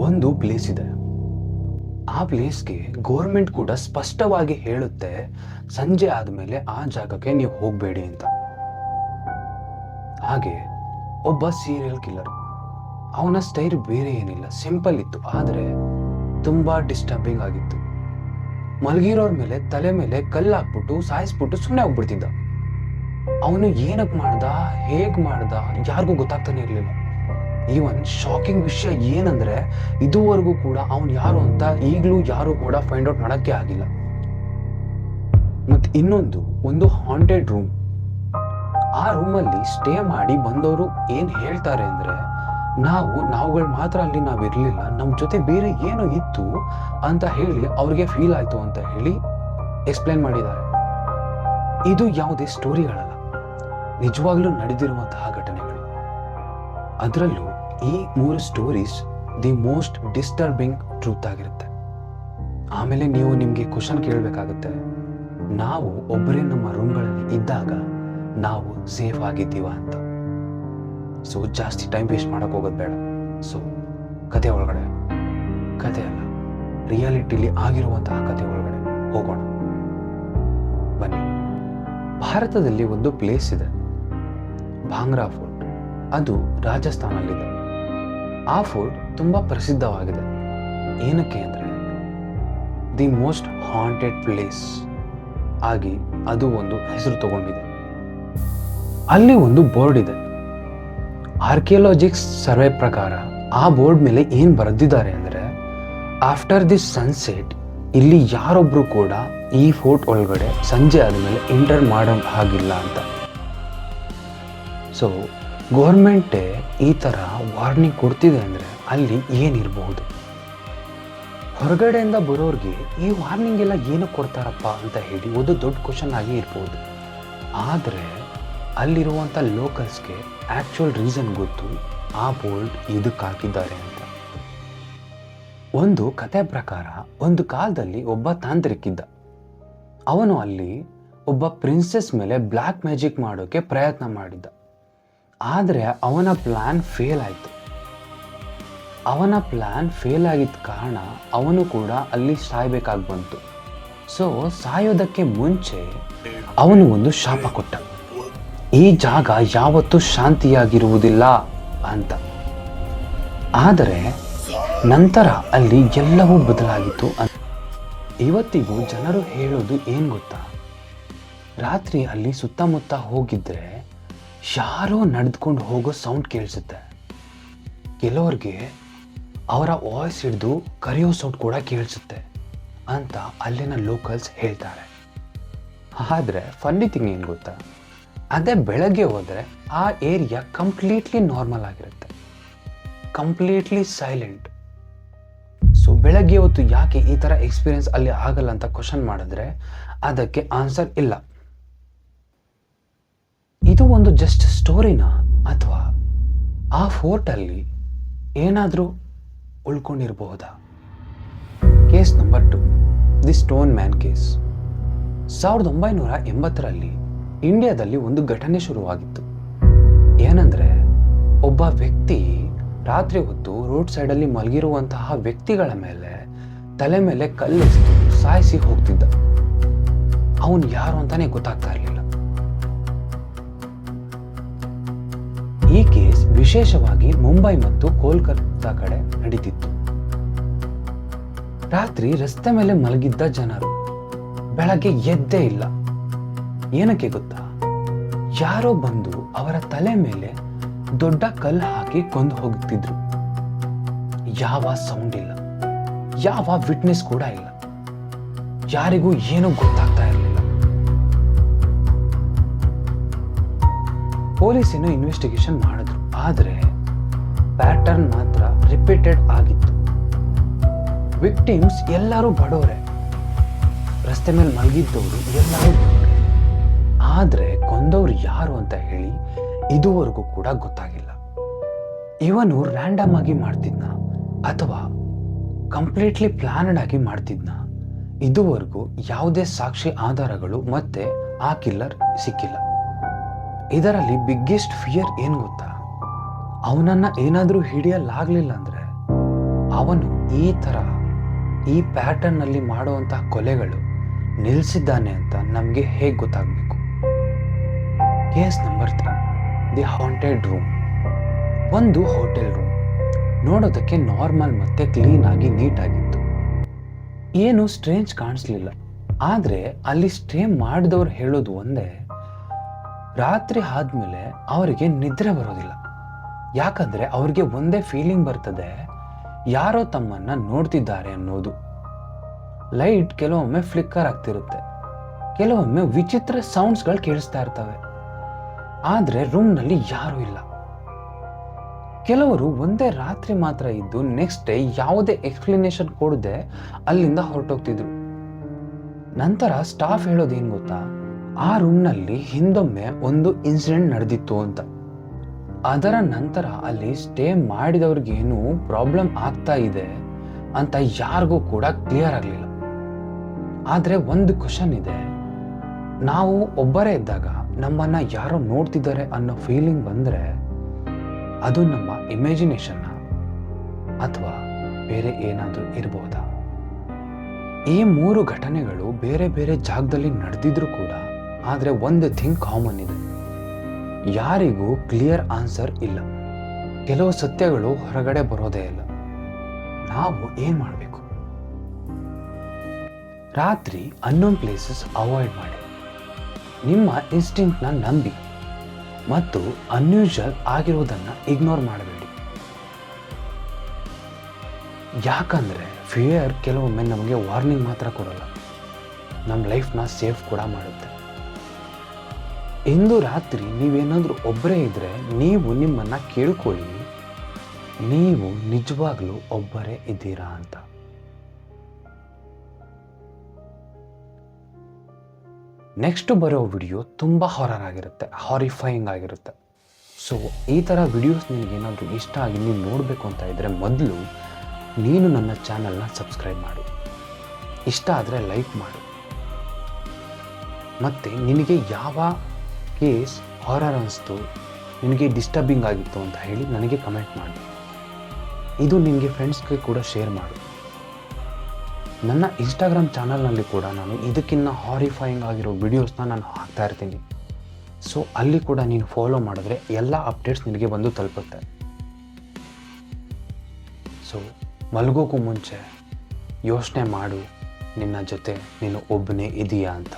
ಒಂದು ಪ್ಲೇಸ್ ಇದೆ. ಆ ಪ್ಲೇಸ್ಗೆ ಗೌರ್ಮೆಂಟ್ ಕೂಡ ಸ್ಪಷ್ಟವಾಗಿ ಹೇಳುತ್ತೆ, ಸಂಜೆ ಆದಮೇಲೆ ಆ ಜಾಗಕ್ಕೆ ನೀವು ಹೋಗಬೇಡಿ ಅಂತ. ಹಾಗೆ ಒಬ್ಬ ಸೀರಿಯಲ್ ಕಿಲ್ಲರ್, ಅವನ ಸ್ಟೈಲ್ ಬೇರೆ ಏನಿಲ್ಲ, ಸಿಂಪಲ್ ಇತ್ತು, ಆದರೆ ತುಂಬಾ ಡಿಸ್ಟರ್ಬಿಂಗ್ ಆಗಿತ್ತು. ಮಲಗಿರೋರ್ ಮೇಲೆ ತಲೆ ಮೇಲೆ ಕಲ್ಲು ಹಾಕ್ಬಿಟ್ಟು ಸಾಯಿಸ್ಬಿಟ್ಟು ಸುಮ್ಮನೆ ಹೋಗ್ಬಿಡ್ತಿದ್ದ. ಅವನು ಏನಕ್ಕೆ ಮಾಡ್ದ, ಹೇಗ್ ಮಾಡ್ದ, ಯಾರಿಗೂ ಗೊತ್ತಾಗ್ತಾನೆ ಇರಲಿಲ್ಲ. ಈವನ್ ಶಾಕಿಂಗ್ ವಿಷಯ ಏನಂದ್ರೆ, ಇದುವರೆಗೂ ಕೂಡ ಅವನು ಯಾರು ಅಂತ ಈಗಲೂ ಯಾರು ಕೂಡ ಫೈಂಡ್ ಔಟ್ ಮಾಡಕ್ಕೆ ಆಗಿಲ್ಲ. ಮತ್ತೆ ಇನ್ನೊಂದು, ಒಂದು ಹಾಂಟೆಡ್ ರೂಮ್. ಆ ರೂಮಲ್ಲಿ ಸ್ಟೇ ಮಾಡಿ ಬಂದವರು ಏನ್ ಹೇಳ್ತಾರೆ ಅಂದ್ರೆ, ನಾವುಗಳು ಮಾತ್ರ ಅಲ್ಲಿ ನಾವಿರ್ಲಿಲ್ಲ, ನಮ್ಮ ಜೊತೆ ಬೇರೆ ಏನೋ ಇತ್ತು ಅಂತ ಹೇಳಿ ಅವ್ರಿಗೆ ಫೀಲ್ ಆಯ್ತು ಅಂತ ಹೇಳಿ ಎಕ್ಸ್ಪ್ಲೇನ್ ಮಾಡಿದ್ದಾರೆ. ಇದು ಯಾವುದೇ ಸ್ಟೋರಿಗಳಲ್ಲ, ನಿಜವಾಗ್ಲೂ ನಡೆದಿರುವಂತಹ ಘಟನೆಗಳು. ಅದರಲ್ಲೂ ಈ 3 stories the most disturbing truth ಆಗಿರುತ್ತೆ. ಆಮೇಲೆ ನೀವು ನಿಮಗೆ ಕ್ವಶನ್ ಕೇಳಬೇಕಾಗುತ್ತೆ, ನಾವು ಒಬ್ಬರೇ ನಮ್ಮ ರೂಮ್ಗಳಲ್ಲಿ ಇದ್ದಾಗ ನಾವು ಸೇಫ್ ಆಗಿದ್ದೀವ ಅಂತ. ಸೊ ಜಾಸ್ತಿ ಟೈಮ್ ವೇಸ್ಟ್ ಮಾಡಕ್ ಹೋಗೋದು ಬೇಡ. ಸೊ ಕತೆ ಒಳಗಡೆ, ಕತೆ ಅಲ್ಲ, ರಿಯಾಲಿಟಿಲಿ ಆಗಿರುವಂತಹ ಕತೆ ಒಳಗಡೆ ಹೋಗೋಣ ಬನ್ನಿ. ಭಾರತದಲ್ಲಿ ಒಂದು ಪ್ಲೇಸ್ ಇದೆ, ಭಾಂಗ್ರಾ ಫೋರ್ಟ್. ಅದು ರಾಜಸ್ಥಾನಲ್ಲಿದೆ. ಆ ಫೋರ್ಟ್ ತುಂಬಾ ಪ್ರಸಿದ್ಧವಾಗಿದೆ. ಏನಕ್ಕೆ ಅಂದ್ರೆ, ದಿ ಮೋಸ್ಟ್ ಹಾಂಟೆಡ್ ಪ್ಲೇಸ್ ಆಗಿ ಅದು ಒಂದು ಹೆಸರು ತಗೊಂಡಿದೆ. ಅಲ್ಲಿ ಒಂದು ಬೋರ್ಡ್ ಇದೆ. ಆರ್ಕಿಯಾಲಜಿಕ್ಸ್ ಸರ್ವೆ ಪ್ರಕಾರ ಆ ಬೋರ್ಡ್ ಮೇಲೆ ಏನ್ ಬರೆದಿದ್ದಾರೆ ಅಂದ್ರೆ, ಆಫ್ಟರ್ ದಿಸ್ ಸನ್ಸೆಟ್ ಇಲ್ಲಿ ಯಾರೊಬ್ರು ಕೂಡ ಈ ಫೋರ್ಟ್ ಒಳಗಡೆ ಸಂಜೆ ಆದಮೇಲೆ ಎಂಟರ್ ಮಾಡೋ ಹಾಗಿಲ್ಲ ಅಂತ. ಸೊ ಗೌರ್ಮೆಂಟೇ ಈ ಥರ ವಾರ್ನಿಂಗ್ ಕೊಡ್ತಿದೆ ಅಂದರೆ ಅಲ್ಲಿ ಏನಿರಬಹುದು? ಹೊರಗಡೆಯಿಂದ ಬರೋರಿಗೆ ಈ ವಾರ್ನಿಂಗ್ ಎಲ್ಲ ಏನಕ್ಕೆ ಕೊಡ್ತಾರಪ್ಪ ಅಂತ ಹೇಳಿ ಒಂದು ದೊಡ್ಡ ಕ್ವಶನ್ ಆಗಿ ಇರ್ಬೋದು. ಆದರೆ ಅಲ್ಲಿರುವಂಥ ಲೋಕಲ್ಸ್ಗೆ ಆ್ಯಕ್ಚುಯಲ್ ರೀಸನ್ ಗೊತ್ತು, ಆ ಬೋರ್ಡ್ ಇದಕ್ಕೆ ಹಾಕಿದ್ದಾರೆ ಅಂತ. ಒಂದು ಕತೆ ಪ್ರಕಾರ, ಒಂದು ಕಾಲದಲ್ಲಿ ಒಬ್ಬ ತಾಂತ್ರಿಕಿದ್ದ. ಅವನು ಅಲ್ಲಿ ಒಬ್ಬ ಪ್ರಿನ್ಸೆಸ್ ಮೇಲೆ ಬ್ಲ್ಯಾಕ್ ಮ್ಯಾಜಿಕ್ ಮಾಡೋಕ್ಕೆ ಪ್ರಯತ್ನ ಮಾಡಿದ್ದ. ಆದರೆ ಅವನ ಪ್ಲ್ಯಾನ್ ಫೇಲ್ ಆಯಿತು. ಅವನ ಪ್ಲ್ಯಾನ್ ಫೇಲ್ ಆಗಿದ್ದ ಕಾರಣ ಅವನು ಕೂಡ ಅಲ್ಲಿ ಸಾಯ್ಬೇಕಾಗಿ ಬಂತು. ಸೊ ಸಾಯೋದಕ್ಕೆ ಮುಂಚೆ ಅವನು ಒಂದು ಶಾಪ ಕೊಟ್ಟ, ಈ ಜಾಗ ಯಾವತ್ತೂ ಶಾಂತಿಯಾಗಿರುವುದಿಲ್ಲ ಅಂತ. ಆದರೆ ನಂತರ ಅಲ್ಲಿ ಎಲ್ಲವೂ ಬದಲಾಗಿತ್ತು. ಇವತ್ತಿಗೂ ಜನರು ಹೇಳೋದು ಏನು ಗೊತ್ತಾ, ರಾತ್ರಿ ಅಲ್ಲಿ ಸುತ್ತಮುತ್ತ ಹೋಗಿದ್ರೆ ಯಾರೋ ನಡೆದುಕೊಂಡು ಹೋಗೋ ಸೌಂಡ್ ಕೇಳಿಸುತ್ತೆ. ಕೆಲವ್ರಿಗೆ ಅವರ ವಾಯ್ಸ್ ಹಿಡಿದು ಕರೆಯೋ ಸೌಂಡ್ ಕೂಡ ಕೇಳಿಸುತ್ತೆ ಅಂತ ಅಲ್ಲಿನ ಲೋಕಲ್ಸ್ ಹೇಳ್ತಾರೆ. ಆದರೆ ಫನ್ನಿ ಥಿಂಗ್ ಏನು ಗೊತ್ತಾ, ಅದೇ ಬೆಳಗ್ಗೆ ಹೋದರೆ ಆ ಏರಿಯಾ ಕಂಪ್ಲೀಟ್ಲಿ ನಾರ್ಮಲ್ ಆಗಿರುತ್ತೆ, ಕಂಪ್ಲೀಟ್ಲಿ ಸೈಲೆಂಟ್. ಸೊ ಬೆಳಗ್ಗೆ ಹೊತ್ತು ಯಾಕೆ ಈ ಥರ ಎಕ್ಸ್ಪೀರಿಯನ್ಸ್ ಅಲ್ಲಿ ಆಗಲ್ಲ ಅಂತ ಕ್ವಶನ್ ಮಾಡಿದ್ರೆ ಅದಕ್ಕೆ ಆನ್ಸರ್ ಇಲ್ಲ. ಇದು ಒಂದು ಜಸ್ಟ್ ಸ್ಟೋರಿನಾ, ಅಥವಾ ಆ ಫೋರ್ಟಲ್ಲಿ ಏನಾದರೂ ಉಳ್ಕೊಂಡಿರಬಹುದಾ? Case number 2, the stone man case. 1980ರಲ್ಲಿ ಇಂಡಿಯಾದಲ್ಲಿ ಒಂದು ಘಟನೆ ಶುರುವಾಗಿತ್ತು. ಏನಂದ್ರೆ, ಒಬ್ಬ ವ್ಯಕ್ತಿ ರಾತ್ರಿ ಹೊತ್ತು ರೋಡ್ ಸೈಡಲ್ಲಿ ಮಲಗಿರುವಂತಹ ವ್ಯಕ್ತಿಗಳ ಮೇಲೆ ತಲೆ ಮೇಲೆ ಕಲ್ಲೆಸೆದು ಸಾಯಿಸಿ ಹೋಗ್ತಿದ್ದ. ಅವನು ಯಾರು ಅಂತಾನೆ ಗೊತ್ತಾಗ್ತಾ ಇರಲಿಲ್ಲ. ಈ ಕೇಸ್ ವಿಶೇಷವಾಗಿ ಮುಂಬೈ ಮತ್ತು ಕೋಲ್ಕತ್ತಾ ಕಡೆ ನಡೀತಿತ್ತು. ರಾತ್ರಿ ರಸ್ತೆ ಮೇಲೆ ಮಲಗಿದ್ದ ಜನರು ಬೆಳಗ್ಗೆ ಎದ್ದೇ ಇಲ್ಲ. ಏನಕ್ಕೆ ಗೊತ್ತಾ, ಯಾರೋ ಬಂದು ಅವರ ತಲೆ ಮೇಲೆ ದೊಡ್ಡ ಕಲ್ಲು ಹಾಕಿ ಕೊಂದು ಹೋಗ್ತಿದ್ರು. ಯಾವ ಸೌಂಡ್ ಇಲ್ಲ, ಯಾವ ವಿಟ್ನೆಸ್ ಕೂಡ ಇಲ್ಲ, ಯಾರಿಗೂ ಏನೂ ಗೊತ್ತಾಗ್ತಾ ಇರಲಿಲ್ಲ. ಪೊಲೀಸೇನೋ ಇನ್ವೆಸ್ಟಿಗೇಷನ್ ಮಾಡಿದ್ರು, ಆದರೆ ಪ್ಯಾಟರ್ನ್ ಮಾತ್ರ ರಿಪೀಟೆಡ್ ಆಗಿತ್ತು. ವಿಕ್ಟಿಮ್ಸ್ ಎಲ್ಲರೂ ಬಡವರೇ, ರಸ್ತೆ ಮೇಲೆ ಮಲಗಿದ್ದವರು ಎಲ್ಲರೂ ಬಡವರೇ. ಆದರೆ ಕೊಂದವರು ಯಾರು ಅಂತ ಹೇಳಿ ಇದುವರೆಗೂ ಕೂಡ ಗೊತ್ತಾಗಿಲ್ಲ. ಇವನು ರ್ಯಾಂಡಮ್ ಆಗಿ ಮಾಡ್ತಿದ್ನ ಅಥವಾ ಕಂಪ್ಲೀಟ್ಲಿ ಪ್ಲಾನ್ಡ್ ಆಗಿ ಮಾಡ್ತಿದ್ನ? ಇದುವರೆಗೂ ಯಾವುದೇ ಸಾಕ್ಷಿ ಆಧಾರಗಳು ಮತ್ತೆ ಆ ಕಿಲ್ಲರ್ ಸಿಕ್ಕಿಲ್ಲ. ಇದರಲ್ಲಿ ಬಿಗ್ಗೆಸ್ಟ್ ಫಿಯರ್ ಏನು ಗೊತ್ತಾ, ಅವನನ್ನ ಏನಾದರೂ ಹಿಡಿಯಲಾಗ್ಲಿಲ್ಲ ಅಂದ್ರೆ ಅವನು ಈ ಪ್ಯಾಟರ್ನಲ್ಲಿ ಮಾಡುವಂತಹ ಕೊಲೆಗಳು ನಿಲ್ಲಿಸಿದ್ದಾನೆ ಅಂತ ನಮಗೆ ಹೇಗೆ ಗೊತ್ತಾಗಬೇಕು? Case number 3, the haunted room. ಒಂದು ಹೋಟೆಲ್ ರೂಮ್ ನೋಡೋದಕ್ಕೆ ನಾರ್ಮಲ್ ಮತ್ತೆ ಕ್ಲೀನ್ ಆಗಿ ನೀಟಾಗಿತ್ತು. ಏನು ಸ್ಟ್ರೇಂಜ್ ಕಾಣಿಸ್ಲಿಲ್ಲ. ಆದರೆ ಅಲ್ಲಿ ಸ್ಟೇ ಮಾಡಿದವ್ರು ಹೇಳೋದು ಒಂದೇ, ರಾತ್ರಿ ಆದ್ಮೇಲೆ ಅವರಿಗೆ ನಿದ್ರೆ ಬರೋದಿಲ್ಲ. ಯಾಕಂದ್ರೆ ಅವ್ರಿಗೆ ಒಂದೇ ಫೀಲಿಂಗ್ ಬರ್ತದೆ, ಯಾರೋ ತಮ್ಮನ್ನ ನೋಡ್ತಿದ್ದಾರೆ ಅನ್ನೋದು. ಲೈಟ್ ಕೆಲವೊಮ್ಮೆ ಫ್ಲಿಕ್ಕರ್ ಆಗ್ತಿರುತ್ತೆ, ಕೆಲವೊಮ್ಮೆ ವಿಚಿತ್ರ ಸೌಂಡ್ಸ್ಗಳು ಕೇಳಿಸ್ತಾ ಇರ್ತವೆ. ಆದ್ರೆ ರೂಮ್ನಲ್ಲಿ ಯಾರೂ ಇಲ್ಲ. ಕೆಲವರು ಒಂದೇ ರಾತ್ರಿ ಮಾತ್ರ ಇದ್ದು ನೆಕ್ಸ್ಟ್ ಡೇ ಯಾವುದೇ ಎಕ್ಸ್ಪ್ಲನೇಷನ್ ಕೊಡದೆ ಅಲ್ಲಿಂದ ಹೊರಟೋಗ್ತಿದ್ರು. ನಂತರ ಸ್ಟಾಫ್ ಹೇಳೋದೇನು ಗೊತ್ತಾ, ಆ ರೂಮ್ನಲ್ಲಿ ಹಿಂದೊಮ್ಮೆ ಒಂದು ಇನ್ಸಿಡೆಂಟ್ ನಡೆದಿತ್ತು ಅಂತ. ಅದರ ನಂತರ ಅಲ್ಲಿ ಸ್ಟೇ ಮಾಡಿದವ್ರಿಗೇನು ಪ್ರಾಬ್ಲಮ್ ಆಗ್ತಾ ಇದೆ ಅಂತ ಯಾರಿಗೂ ಕೂಡ ಕ್ಲಿಯರ್ ಆಗಲಿಲ್ಲ. ಆದರೆ ಒಂದು ಕ್ವಶನ್ ಇದೆ, ನಾವು ಒಬ್ಬರೇ ಇದ್ದಾಗ ನಮ್ಮನ್ನ ಯಾರೋ ನೋಡ್ತಿದ್ದಾರೆ ಅನ್ನೋ ಫೀಲಿಂಗ್ ಬಂದರೆ ಅದು ನಮ್ಮ ಇಮ್ಯಾಜಿನೇಷನ್ನ ಅಥವಾ ಬೇರೆ ಏನಾದರೂ ಇರಬಹುದಾ? ಈ 3 ಘಟನೆಗಳು ಬೇರೆ ಬೇರೆ ಜಾಗದಲ್ಲಿ ನಡೆದಿದ್ರು ಕೂಡ, ಆದರೆ ಒಂದು ಥಿಂಗ್ ಕಾಮನ್ ಇದೆ, ಯಾರಿಗೂ ಕ್ಲಿಯರ್ ಆನ್ಸರ್ ಇಲ್ಲ. ಕೆಲವು ಸತ್ಯಗಳು ಹೊರಗಡೆ ಬರೋದೇ ಇಲ್ಲ. ನಾವು ಏನ್ ಮಾಡಬೇಕು? ರಾತ್ರಿ ಅನ್ನೋನ್ ಪ್ಲೇಸಸ್ ಅವಾಯ್ಡ್ ಮಾಡಿ, ನಿಮ್ಮ ಇನ್ಸ್ಟಿಂಕ್ಟ್ನ ನಂಬಿ ಮತ್ತು ಅನ್ಯೂಶುವಲ್ ಆಗಿರುವುದನ್ನು ಇಗ್ನೋರ್ ಮಾಡಬೇಡಿ. ಯಾಕಂದ್ರೆ ಫಿಯರ್ ಕೆಲವೊಮ್ಮೆ ನಮಗೆ ವಾರ್ನಿಂಗ್ ಮಾತ್ರ ಕೊಡಲ್ಲ, ನಮ್ಮ ಲೈಫ್ನ ಸೇಫ್ ಕೂಡ ಮಾಡುತ್ತೆ. ಇಂದು ರಾತ್ರಿ ನೀವೇನಾದರೂ ಒಬ್ಬರೇ ಇದ್ರೆ ನೀವು ನಿಮ್ಮನ್ನ ಕೇಳ್ಕೊಳ್ಳಿ, ನೀವು ನಿಜವಾಗ್ಲೂ ಒಬ್ಬರೇ ಇದ್ದೀರಾ ಅಂತ. ನೆಕ್ಸ್ಟ್ ಬರೋ ವಿಡಿಯೋ ತುಂಬ ಹಾರರ್ ಆಗಿರುತ್ತೆ, ಹಾರಿಫೈಯಿಂಗ್ ಆಗಿರುತ್ತೆ. ಸೊ ಈ ಥರ ವಿಡಿಯೋಸ್ ನಿನಗೇನಾದರೂ ಇಷ್ಟ ಆಗಿ ನೀವು ನೋಡಬೇಕು ಅಂತ ಇದ್ದರೆ ಮೊದಲು ನೀನು ನನ್ನ ಚಾನಲ್ನ ಸಬ್ಸ್ಕ್ರೈಬ್ ಮಾಡು, ಇಷ್ಟ ಆದರೆ ಲೈಕ್ ಮಾಡು, ಮತ್ತು ನಿನಗೆ ಯಾವ ಕೇಸ್ ಹಾರರ್ ಅನಿಸ್ತು, ನಿನಗೆ ಡಿಸ್ಟರ್ಬಿಂಗ್ ಆಗಿತ್ತು ಅಂತ ಹೇಳಿ ನನಗೆ ಕಮೆಂಟ್ ಮಾಡಿ. ಇದು ನಿನಗೆ ಫ್ರೆಂಡ್ಸ್ಗೆ ಕೂಡ ಶೇರ್ ಮಾಡು. ನನ್ನ ಇನ್ಸ್ಟಾಗ್ರಾಮ್ ಚಾನಲ್ನಲ್ಲಿ ಕೂಡ ನಾನು ಇದಕ್ಕಿಂತ ಹಾರಿಫೈಯಿಂಗ್ ಆಗಿರೋ ವಿಡಿಯೋಸ್ನ ನಾನು ಹಾಕ್ತಾ ಇರ್ತೀನಿ. ಸೊ ಅಲ್ಲಿ ಕೂಡ ನೀನು ಫಾಲೋ ಮಾಡಿದ್ರೆ ಎಲ್ಲ ಅಪ್ಡೇಟ್ಸ್ ನಿನಗೆ ಬಂದು ತಲುಪುತ್ತೆ. ಸೊ ಮಲಗೋಕ್ಕೂ ಮುಂಚೆ ಯೋಚನೆ ಮಾಡು, ನಿನ್ನ ಜೊತೆ ನೀನು ಒಬ್ಬನೇ ಇದೆಯಾ ಅಂತ.